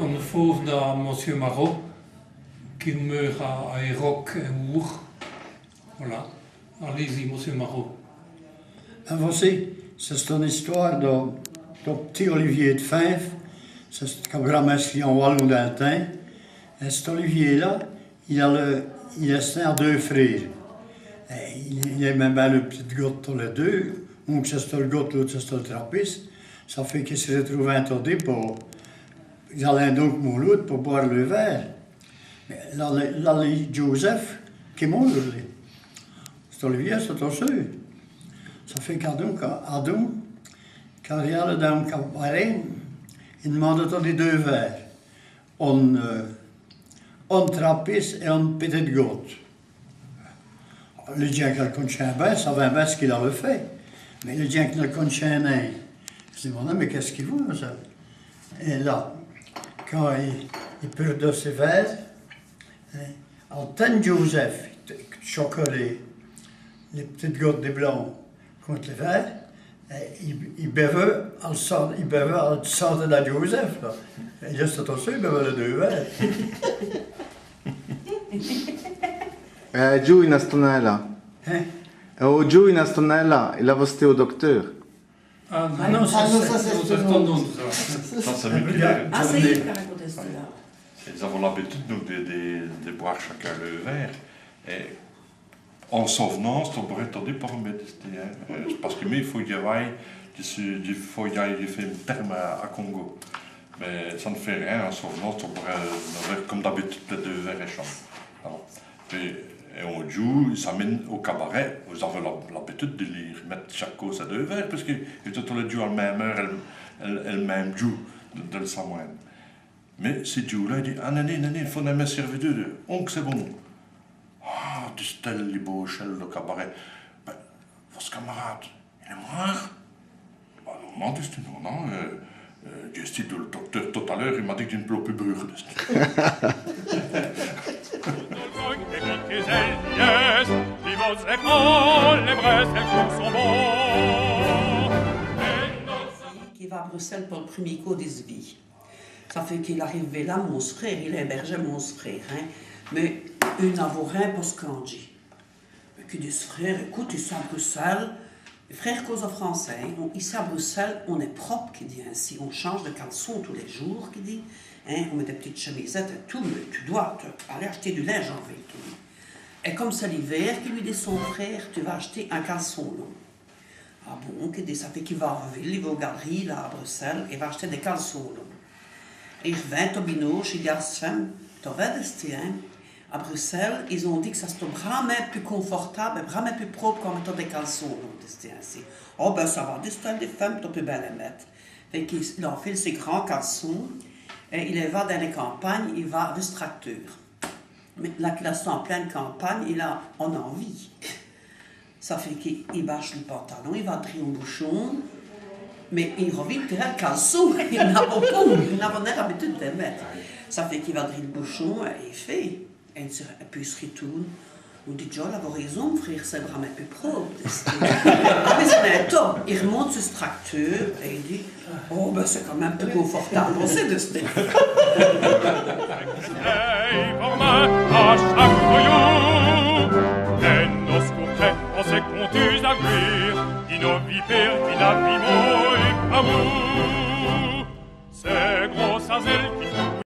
on fauve dans Monsieur Marot, qui meurt à Eroc et Our. Voilà. Allez-y, Monsieur Marot. En voici, c'est une histoire de petit Olivier de Fèvre. C'est un grand monsieur en wallon d'Altin. Et cet Olivier-là, il est né à deux frères. Et il aimait bien le petit gars tous les deux. Donc c'est le gars, l'autre c'est le trappiste. Ça fait qu'ils se retrouvaient entendus pour... Ils allaient donc mouloud pour boire le verre. Mais là, Joseph, qui mourut, c'est Olivier, c'est aussi. Ça fait qu'Adam, quand il allait dans le cabaret, il demandait les deux verres. Un trappiste et un petit goutte. Le gens qui le connaissaient bien savaient bien ce qu'il avait fait. Mais le gens qui ne le connaissaient pas, ils se demandaient, mais qu'est-ce qu'il veut, ça? Et là, quand il perdait ses verres, Alten Joseph choquait les petites gouttes de blanc contre les verres, il buvait à le sang de la Joseph. Là. Et juste aussi, il buvait les deux verres. Giù in Astonella. Giù in Astonella, il a vosté au docteur. Ah non, ça c'est tendance. Ça, c'est militaire. Ah, c'est lui qui a raconté ça. Nous avons l'habitude, nous, de boire chacun le verre. Et en souvenance, on pourrait attendre par un médecin. Parce que il faut y aller, il faut y aller faire un terme à Congo. Mais ça ne fait rien, en souvenance, on pourrait, comme d'habitude, les deux verres et chambre. Et on joue, ils s'amènent au cabaret. Vous avez l'habitude de les mettre chaque cause à deux verres, parce qu'ils étaient tous les deux à la même heure, le même jour de le savoir. Mais ce jour-là, il dit, ah non, il faut me servir deux. Donc c'est bon. Ah, tu sais, les beaux chels, le cabaret. Ben, votre camarade, il est mort? Ben, non, j'ai dit le docteur tout à l'heure, il m'a dit que je ne peux plus brûler. Qui va à Bruxelles pour le premier cours des vies. Ça fait qu'il arrivait là, mon frère, il hébergeait mon frère. Hein. Mais il n'a rien pour ce qu'on dit. Qui dit, frère, écoute, ici à Bruxelles, les frères causent français. Hein. Ici à Bruxelles, on est propre, qui dit ainsi. On change de caleçon tous les jours, qui dit. Hein, on met des petites chemisettes et tout, mais tu dois aller acheter du linge en ville. Et comme c'est l'hiver, qui lui dit son frère, tu vas acheter un caleçon long. Ah bon, qui dit, ça fait qu'il va en ville, il va aux galeries, là, à Bruxelles, et va acheter des caleçons longs. Et il revient au binoche, il dit à sa femme, tu vas rester, hein? À Bruxelles, ils ont dit que ça c'était vraiment plus confortable, vraiment plus propre qu'en mettant des caleçons longs, c'était ainsi. Oh ben ça va, des styles de femmes, tu peux bien les mettre. Fait qu'il enfile ses grands caleçons, et il va dans les campagnes, il va avec ce tracteur. Mais là qu'il est en pleine campagne, on a envie. Ça fait qu'il bâche le pantalon, il va trier au bouchon, mais il revient de tirer le caleçon, il n'a pas l'habitude de les mettre. Ça fait qu'il va trier le bouchon, et il fait. Et puis il se retourne. On dit, John, il a raison, frère, c'est vraiment plus propre. Mais c'est un top. Il remonte sur ce tracteur et il dit, oh, ben c'est quand même plus confortable. On sait de ce